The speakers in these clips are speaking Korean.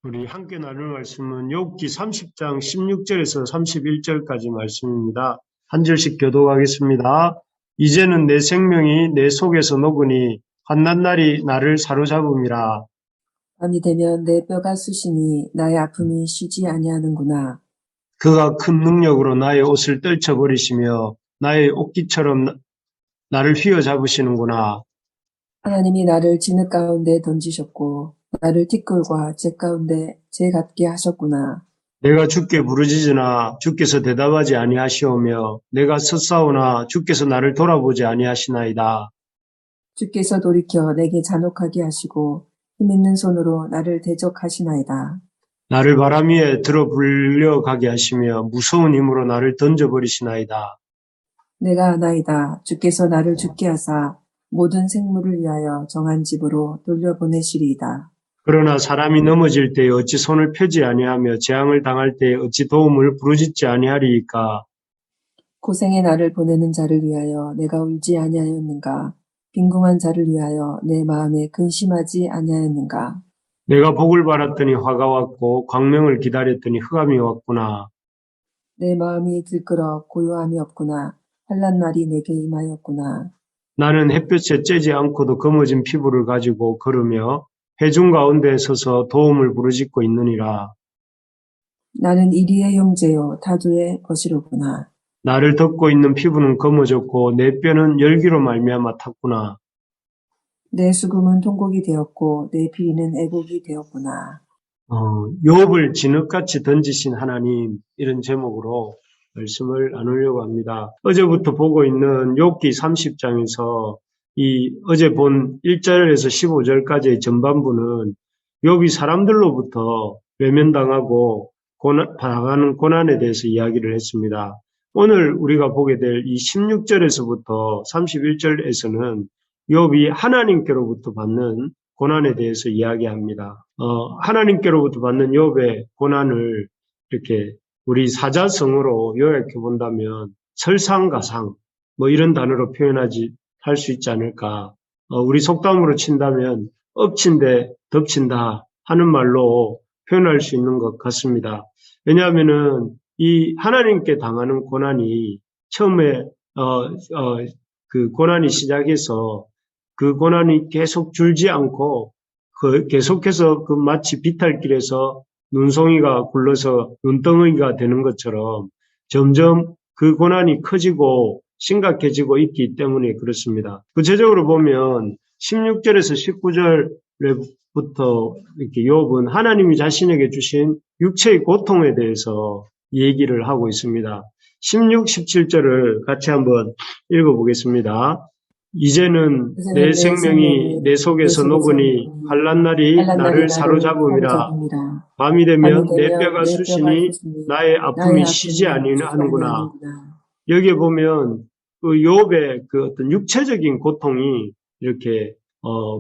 우리 함께 나눌 말씀은 욥기 30장 16절에서 31절까지 말씀입니다. 한 절씩 교독하겠습니다. 이제는 내 생명이 내 속에서 녹으니 한낱날이 나를 사로잡음이라. 밤이 되면 내 뼈가 쑤시니 나의 아픔이 쉬지 아니하는구나. 그가 큰 능력으로 나의 옷을 떨쳐버리시며 나의 옷깃처럼 나를 휘어잡으시는구나. 하나님이 나를 진흙 가운데 던지셨고 나를 티끌과 재 가운데 재 같게 하셨구나. 내가 주께 부르짖으나 주께서 대답하지 아니하시오며 내가 섰사오나 주께서 나를 돌아보지 아니하시나이다. 주께서 돌이켜 내게 잔혹하게 하시고 힘있는 손으로 나를 대적하시나이다. 나를 바람 위에 들어 불려가게 하시며 무서운 힘으로 나를 던져버리시나이다. 내가 아나이다. 주께서 나를 죽게 하사 모든 생물을 위하여 정한 집으로 돌려보내시리이다. 그러나 사람이 넘어질 때에 어찌 손을 펴지 아니하며 재앙을 당할 때에 어찌 도움을 부르짖지 아니하리이까. 고생의 나를 보내는 자를 위하여 내가 울지 아니하였는가. 빈궁한 자를 위하여 내 마음에 근심하지 아니하였는가. 내가 복을 바랐더니 화가 왔고 광명을 기다렸더니 흑암이 왔구나. 내 마음이 들끓어 고요함이 없구나. 환난 날이 내게 임하였구나. 나는 햇볕에 쬐지 않고도 검어진 피부를 가지고 걸으며 회중 가운데 서서 도움을 부르짖고 있느니라. 나는 이리의 형제요 타두의 벗이로구나. 나를 덮고 있는 피부는 검어졌고 내 뼈는 열기로 말미암아 탔구나. 내 수금은 통곡이 되었고 내 피는 애곡이 되었구나. 욥을 진흙같이 던지신 하나님, 이런 제목으로 말씀을 나누려고 합니다. 어제부터 보고 있는 욥기 30장에서 이 어제 본 1절에서 15절까지의 전반부는 욥이 사람들로부터 외면당하고 당하는 고난에 대해서 이야기를 했습니다. 오늘 우리가 보게 될 이 16절에서부터 31절에서는 욥이 하나님께로부터 받는 고난에 대해서 이야기합니다. 하나님께로부터 받는 욥의 고난을 이렇게 우리 사자성어로 요약해 본다면 설상가상 뭐 이런 단어로 할 수 있지 않을까. 우리 속담으로 친다면 엎친데 덮친다 하는 말로 표현할 수 있는 것 같습니다. 왜냐하면은 이 하나님께 당하는 고난이 처음에 그 고난이 시작해서 그 고난이 계속 줄지 않고 계속해서 그 마치 비탈길에서 눈송이가 굴러서 눈덩이가 되는 것처럼 점점 그 고난이 커지고 심각해지고 있기 때문에 그렇습니다. 구체적으로 보면 16절에서 19절부터 이렇게 욥은 하나님이 자신에게 주신 육체의 고통에 대해서 얘기를 하고 있습니다. 16, 17절을 같이 한번 읽어보겠습니다. 이제는 내 생명이 내 속에서 녹으니 환난 날이 나를 사로잡음이라. 밤이 되면 내 뼈가 쑤시니 나의 아픔이 쉬지 아니하는구나. 여기에 보면 그 욥의 그 어떤 육체적인 고통이 이렇게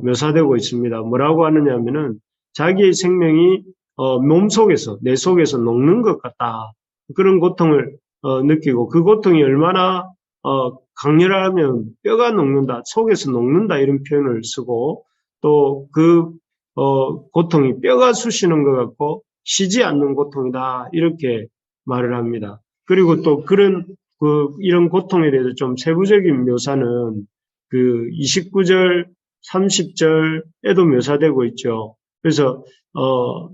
묘사되고 있습니다. 뭐라고 하느냐면은 자기의 생명이 몸 속에서 내 속에서 녹는 것 같다. 그런 고통을 느끼고 그 고통이 얼마나 강렬하면 뼈가 녹는다, 속에서 녹는다 이런 표현을 쓰고 또 그 고통이 뼈가 쑤시는 것 같고 쉬지 않는 고통이다 이렇게 말을 합니다. 그리고 또 이런 고통에 대해서 좀 세부적인 묘사는 그 29절, 30절에도 묘사되고 있죠. 그래서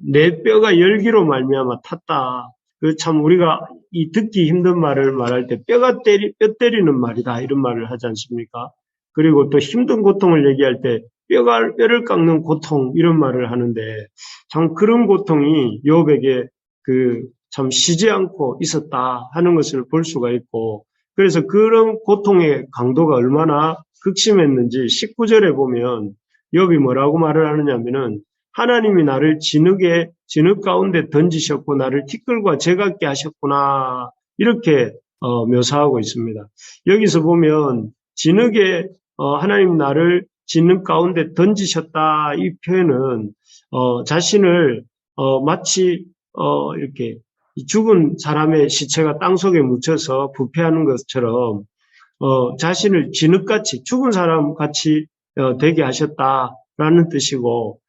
내 뼈가 열기로 말미암아 탔다. 그 참 우리가 이 듣기 힘든 말을 말할 때 뼈 때리는 말이다 이런 말을 하지 않습니까? 그리고 또 힘든 고통을 얘기할 때 뼈를 깎는 고통 이런 말을 하는데 참 그런 고통이 욥에게 참 쉬지 않고 있었다 하는 것을 볼 수가 있고 그래서 그런 고통의 강도가 얼마나 극심했는지 19절에 보면 욥이 뭐라고 말을 하느냐면은 하나님이 나를 진흙 가운데 던지셨고 나를 티끌과 재 같게 하셨구나 이렇게 묘사하고 있습니다. 여기서 보면 진흙에 하나님 나를 진흙 가운데 던지셨다 이 표현은 자신을 마치 이렇게 죽은 사람의 시체가 땅속에 묻혀서 부패하는 것처럼 자신을 진흙같이 죽은 사람 같이 되게 하셨다라는 뜻이고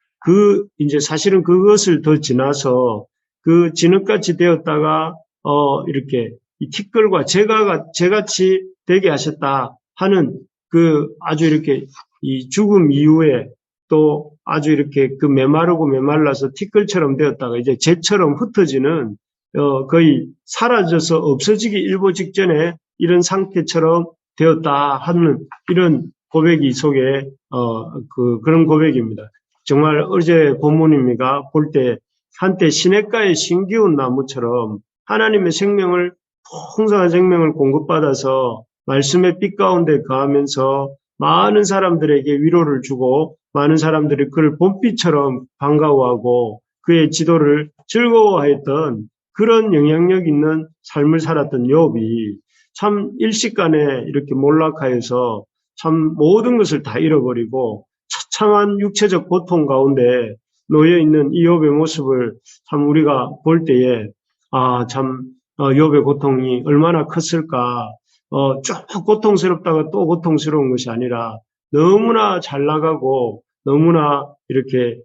이제 사실은 그것을 더 지나서 그 진흙같이 되었다가, 이렇게 이 티끌과 재같이 되게 하셨다 하는 아주 이렇게 이 죽음 이후에 또 아주 이렇게 메마르고 메말라서 티끌처럼 되었다가 이제 재처럼 흩어지는, 거의 사라져서 없어지기 일보 직전에 이런 상태처럼 되었다 하는 이런 고백이 속에, 그런 고백입니다. 정말 어제 본문입니다. 볼 때 한때 시냇가의 신기운 나무처럼 하나님의 풍성한 생명을 공급받아서 말씀의 빛 가운데 거하면서 많은 사람들에게 위로를 주고 많은 사람들이 그를 봄비처럼 반가워하고 그의 지도를 즐거워했던 그런 영향력 있는 삶을 살았던 욥이 참 일시간에 이렇게 몰락하여서 참 모든 것을 다 잃어버리고 처참한 육체적 고통 가운데 놓여 있는 이 욥의 모습을 참 우리가 볼 때에 욥의 고통이 얼마나 컸을까. 쭉 고통스럽다가 또 고통스러운 것이 아니라 너무나 잘 나가고 너무나 이렇게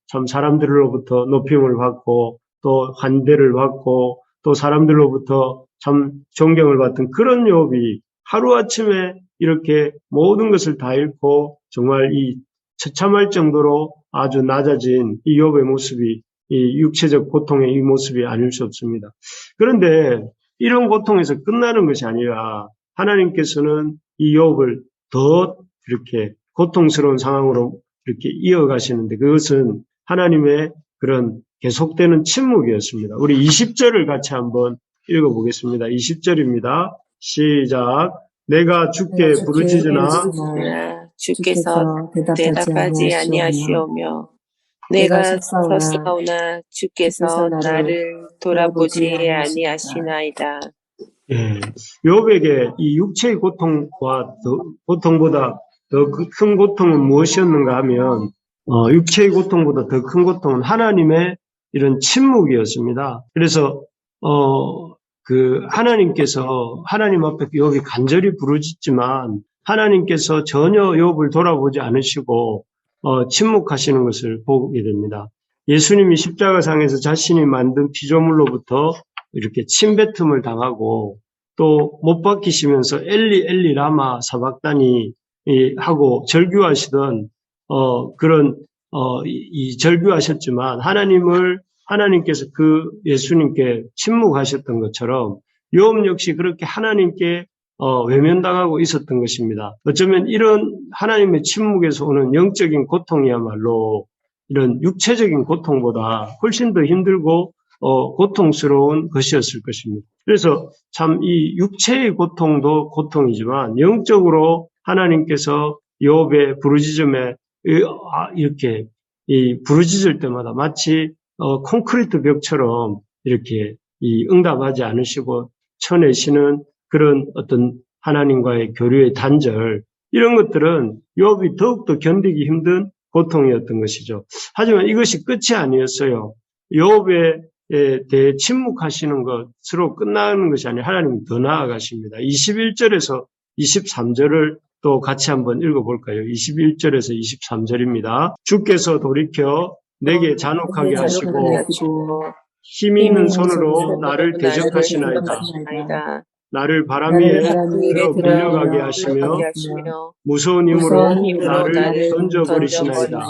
참 사람들로부터 높임을 받고 또 환대를 받고 또 사람들로부터 참 존경을 받던 그런 욥이 하루아침에 이렇게 모든 것을 다 잃고 정말 이 처참할 정도로 아주 낮아진 이 욥의 모습이 이 육체적 고통의 이 모습이 아닐 수 없습니다. 그런데 이런 고통에서 끝나는 것이 아니라 하나님께서는 이 욥을 더 이렇게 고통스러운 상황으로 이렇게 이어가시는데 그것은 하나님의 그런 계속되는 침묵이었습니다. 우리 20절을 같이 한번 읽어보겠습니다. 20절입니다. 시작. 내가 주께 부르짖으나 주께서 대답하지 아니하시오며 내가 섰사오나 주께서 나를 돌아보지 아니하시나이다. 예, 욥에게 이 육체의 고통보다 더 큰 고통은 무엇이었는가 하면, 육체의 고통보다 더 큰 고통은 하나님의 이런 침묵이었습니다. 그래서, 하나님께서, 하나님 앞에 욥이 간절히 부르짖지만, 하나님께서 전혀 욥을 돌아보지 않으시고, 침묵하시는 것을 보게 됩니다. 예수님이 십자가상에서 자신이 만든 피조물로부터 이렇게 침뱉음을 당하고 또 못 박히시면서 엘리 엘리 라마 사박다니 하고 절규하시던 절규하셨지만 하나님께서 예수님께 침묵하셨던 것처럼 욥 역시 그렇게 하나님께 외면당하고 있었던 것입니다. 어쩌면 이런 하나님의 침묵에서 오는 영적인 고통이야말로 이런 육체적인 고통보다 훨씬 더 힘들고 고통스러운 것이었을 것입니다. 그래서 참 이 육체의 고통도 고통이지만 영적으로 하나님께서 욥의 부르짖음에 이렇게 부르짖을 때마다 마치 콘크리트 벽처럼 이렇게 응답하지 않으시고 쳐내시는 그런 어떤 하나님과의 교류의 단절, 이런 것들은 욥이 더욱더 견디기 힘든 고통이었던 것이죠. 하지만 이것이 끝이 아니었어요. 욥에 대해 침묵하시는 것으로 끝나는 것이 아니라 하나님은 더 나아가십니다. 21절에서 23절을 또 같이 한번 읽어볼까요? 21절에서 23절입니다. 주께서 돌이켜 내게 잔혹하게 하시고 힘 있는 손으로 나를 대적하시나이다. 나를 바람 위에 들어 불려가게 하시며 무서운 힘으로 나를 던져버리시나이다.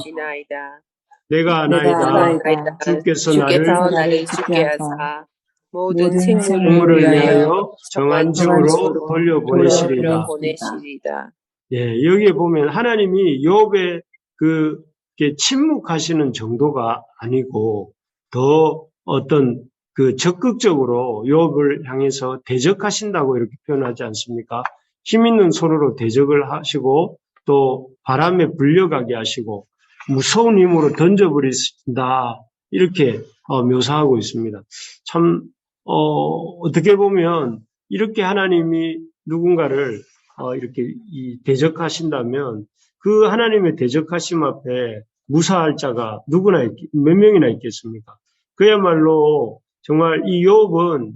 내가 아나이다. 주께서 나를 죽게 하사 모든 생물을 위하여 정한 집으로 돌려보내시리다. 예, 여기에 보면 하나님이 욥의 침묵하시는 정도가 아니고 더 어떤 적극적으로 욥을 향해서 대적하신다고 이렇게 표현하지 않습니까? 힘 있는 손으로 대적을 하시고 또 바람에 불려가게 하시고 무서운 힘으로 던져버리신다. 이렇게 묘사하고 있습니다. 참 어떻게 보면 이렇게 하나님이 누군가를 이렇게 대적하신다면 그 하나님의 대적하심 앞에 무사할 자가 몇 명이나 있겠습니까? 그야말로 정말 이 욥은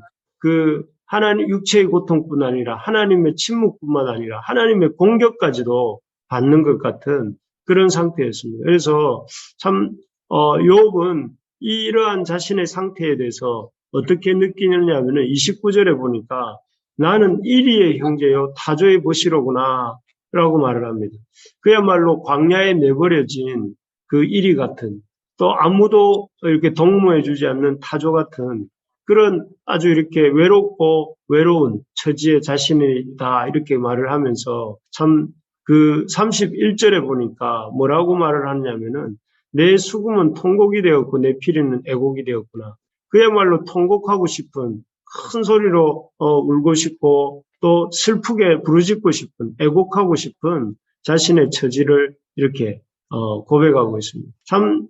하나님 육체의 고통뿐 아니라 하나님의 침묵뿐만 아니라 하나님의 공격까지도 받는 것 같은 그런 상태였습니다. 그래서 참 욥은 이러한 자신의 상태에 대해서 어떻게 느끼느냐 하면은 29절에 보니까 나는 이리의 형제요 타조의 보시로구나 라고 말을 합니다. 그야말로 광야에 내버려진 그 이리 같은 또 아무도 이렇게 동무해 주지 않는 타조 같은 그런 아주 이렇게 외롭고 외로운 처지의 자신이다 이렇게 말을 하면서 참 그 31절에 보니까 뭐라고 말을 하냐면은 내 수금은 통곡이 되었고 내 피리는 애곡이 되었구나. 그야말로 통곡하고 싶은 큰 소리로 울고 싶고 또 슬프게 부르짖고 싶은 애곡하고 싶은 자신의 처지를 이렇게 고백하고 있습니다. 참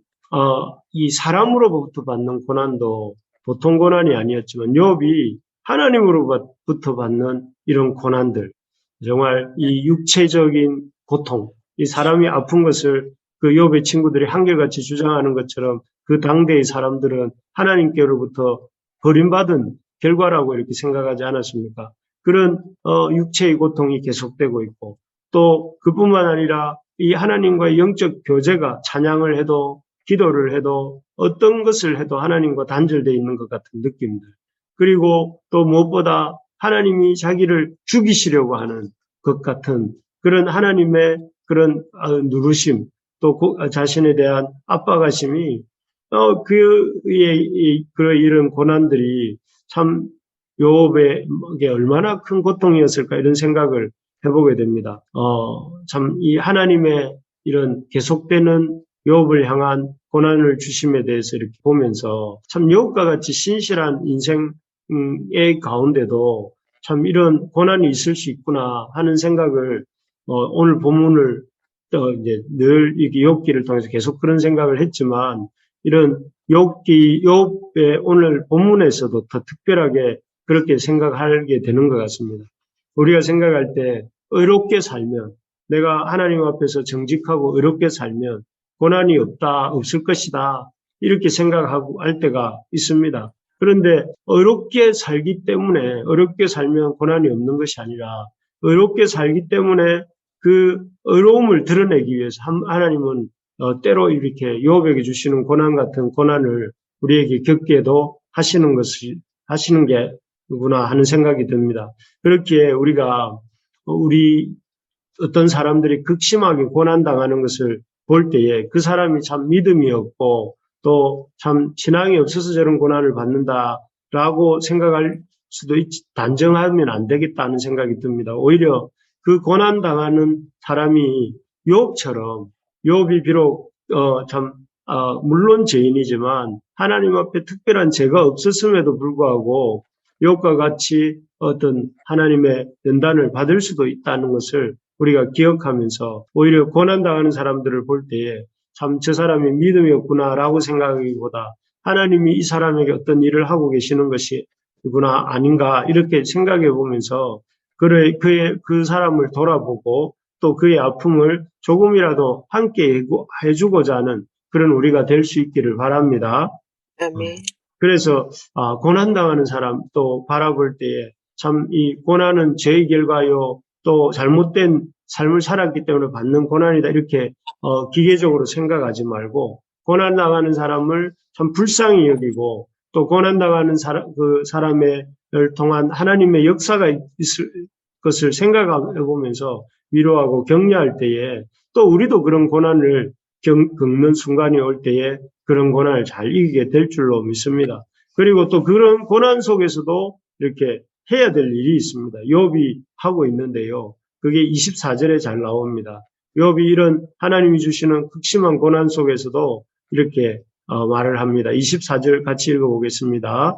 이 사람으로부터 받는 고난도 보통 고난이 아니었지만 욥이 하나님으로부터 받는 이런 고난들 정말 이 육체적인 고통 이 사람이 아픈 것을 그 욥의 친구들이 한결같이 주장하는 것처럼 그 당대의 사람들은 하나님께로부터 버림받은 결과라고 이렇게 생각하지 않았습니까? 그런 육체의 고통이 계속되고 있고 또 그뿐만 아니라 이 하나님과의 영적 교제가 찬양을 해도 기도를 해도 어떤 것을 해도 하나님과 단절되어 있는 것 같은 느낌들 그리고 또 무엇보다 하나님이 자기를 죽이시려고 하는 것 같은 그런 하나님의 그런 누르심 또 자신에 대한 압박하심이 그의 이런 고난들이 참 욥에게 얼마나 큰 고통이었을까 이런 생각을 해보게 됩니다. 참 이 하나님의 이런 계속되는 욥을 향한 고난을 주심에 대해서 이렇게 보면서 참 욥과 같이 신실한 인생의 가운데도 참 이런 고난이 있을 수 있구나 하는 생각을 오늘 본문을 이제 늘 이렇게 욥기를 통해서 계속 그런 생각을 했지만 이런 욥의 오늘 본문에서도 더 특별하게 그렇게 생각하게 되는 것 같습니다. 우리가 생각할 때 의롭게 살면 내가 하나님 앞에서 정직하고 의롭게 살면 고난이 없을 것이다. 이렇게 생각하고 할 때가 있습니다. 그런데 어렵게 살기 때문에 어렵게 살면 고난이 없는 것이 아니라 어렵게 살기 때문에 그 어려움을 드러내기 위해서 하나님은 때로 이렇게 욥에게 주시는 고난 같은 고난을 우리에게 겪게도 하시는 게구나 하는 생각이 듭니다. 그렇기에 우리 어떤 사람들이 극심하게 고난당하는 것을 볼 때에 그 사람이 참 믿음이 없고 또 참 신앙이 없어서 저런 고난을 받는다라고 생각할 수도 단정하면 안 되겠다는 생각이 듭니다. 오히려 그 고난당하는 사람이 욥처럼 욥이 비록 물론 죄인이지만 하나님 앞에 특별한 죄가 없었음에도 불구하고 욥과 같이 어떤 하나님의 연단을 받을 수도 있다는 것을 우리가 기억하면서 오히려 고난당하는 사람들을 볼 때에 참 저 사람이 믿음이 없구나라고 생각하기보다 하나님이 이 사람에게 어떤 일을 하고 계시는 것이구나 아닌가 이렇게 생각해 보면서 그 사람을 돌아보고 또 그의 아픔을 조금이라도 함께 해주고자 하는 그런 우리가 될 수 있기를 바랍니다. 아멘. 그래서 고난당하는 사람 또 바라볼 때에 참 이 고난은 죄의 결과요 또 잘못된 삶을 살았기 때문에 받는 고난이다 이렇게 기계적으로 생각하지 말고 고난당하는 사람을 참 불쌍히 여기고 또 고난당하는 그 사람을 통한 하나님의 역사가 있을 것을 생각해 보면서 위로하고 격려할 때에 또 우리도 그런 고난을 겪는 순간이 올 때에 그런 고난을 잘 이기게 될 줄로 믿습니다. 그리고 또 그런 고난 속에서도 이렇게 해야 될 일이 있습니다. 욥이 하고 있는데요. 그게 24절에 잘 나옵니다. 욥이 이런 하나님이 주시는 극심한 고난 속에서도 이렇게 말을 합니다. 24절 같이 읽어보겠습니다.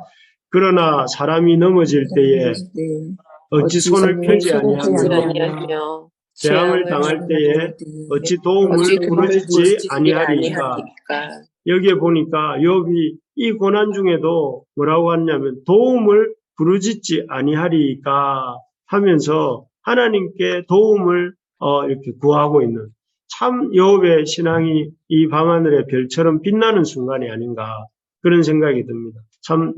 그러나 사람이 넘어질 때에 어찌 손을 펴지 아니하며 재앙을 당할 때에 어찌 도움을 부르짖지 아니하리이까. 여기에 보니까 욥이 이 고난 중에도 뭐라고 하냐면 도움을 부르짖지 아니하리이까 하면서 하나님께 도움을 이렇게 구하고 있는 참 욥의 신앙이 이 밤하늘의 별처럼 빛나는 순간이 아닌가 그런 생각이 듭니다. 참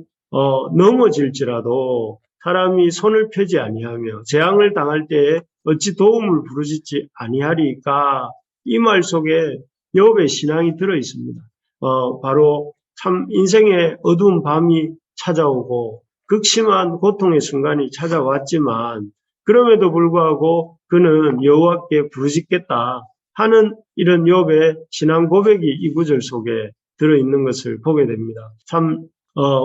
넘어질지라도 사람이 손을 펴지 아니하며 재앙을 당할 때에 어찌 도움을 부르짖지 아니하리까 이 말 속에 욥의 신앙이 들어 있습니다. 바로 참 인생의 어두운 밤이 찾아오고 극심한 고통의 순간이 찾아왔지만 그럼에도 불구하고 그는 여호와께 부르짖겠다 하는 이런 욥의 신앙 고백이 이 구절 속에 들어있는 것을 보게 됩니다. 참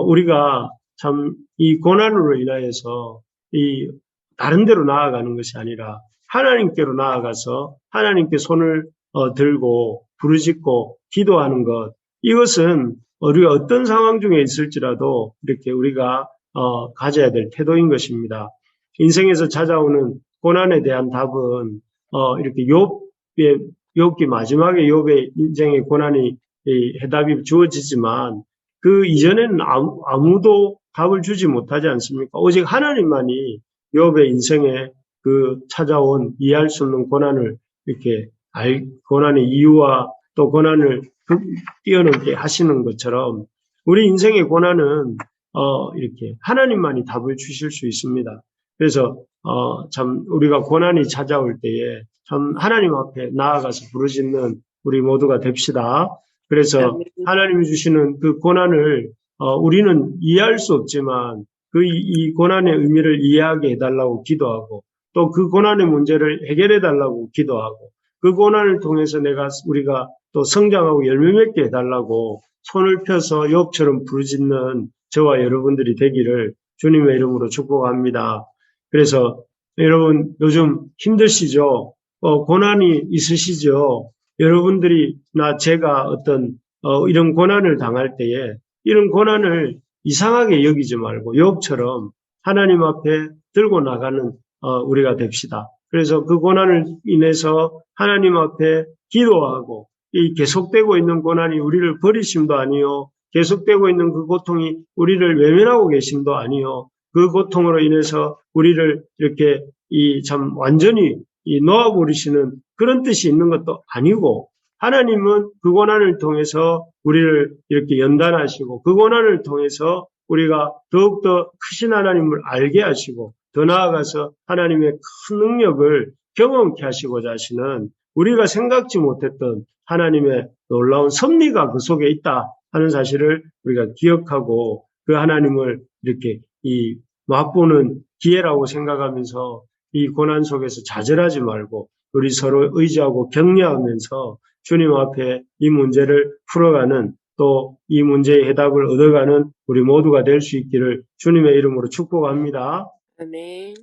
우리가 참 이 고난으로 인하여서 이 다른 데로 나아가는 것이 아니라 하나님께로 나아가서 하나님께 손을 들고 부르짖고 기도하는 것, 이것은 우리가 어떤 상황 중에 있을지라도 이렇게 우리가 가져야 될 태도인 것입니다. 인생에서 찾아오는 고난에 대한 답은 이렇게 욥기 마지막에 욥의 인생의 고난이 해답이 주어지지만 그 이전에는 아무도 답을 주지 못하지 않습니까? 오직 하나님만이 욥의 인생에 그 찾아온 이해할 수 없는 고난을 이렇게 고난의 이유와 또 고난을 뛰어넘게 하시는 것처럼 우리 인생의 고난은 이렇게 하나님만이 답을 주실 수 있습니다. 그래서 참 우리가 고난이 찾아올 때에 참 하나님 앞에 나아가서 부르짖는 우리 모두가 됩시다. 그래서 하나님이 주시는 그 고난을 우리는 이해할 수 없지만 이 고난의 의미를 이해하게 해달라고 기도하고 또 그 고난의 문제를 해결해달라고 기도하고 그 고난을 통해서 우리가 또 성장하고 열매 맺게 해달라고 손을 펴서 욥처럼 부르짖는 저와 여러분들이 되기를 주님의 이름으로 축복합니다. 그래서 여러분 요즘 힘드시죠? 고난이 있으시죠? 여러분들이 제가 어떤 이런 고난을 당할 때에 이런 고난을 이상하게 여기지 말고 욥처럼 하나님 앞에 들고 나가는 우리가 됩시다. 그래서 그 고난을 인해서 하나님 앞에 기도하고 이 계속되고 있는 고난이 우리를 버리심도 아니요. 계속되고 있는 그 고통이 우리를 외면하고 계심도 아니요. 그 고통으로 인해서 우리를 이렇게 참 완전히 놓아버리시는 그런 뜻이 있는 것도 아니고 하나님은 그 고난을 통해서 우리를 이렇게 연단하시고 그 고난을 통해서 우리가 더욱더 크신 하나님을 알게 하시고 더 나아가서 하나님의 큰 능력을 경험케 하시고자 하시는 우리가 생각지 못했던 하나님의 놀라운 섭리가 그 속에 있다 하는 사실을 우리가 기억하고 그 하나님을 이렇게 맛보는 기회라고 생각하면서 이 고난 속에서 좌절하지 말고 우리 서로 의지하고 격려하면서 주님 앞에 이 문제를 풀어가는 또 이 문제의 해답을 얻어가는 우리 모두가 될 수 있기를 주님의 이름으로 축복합니다. 아멘.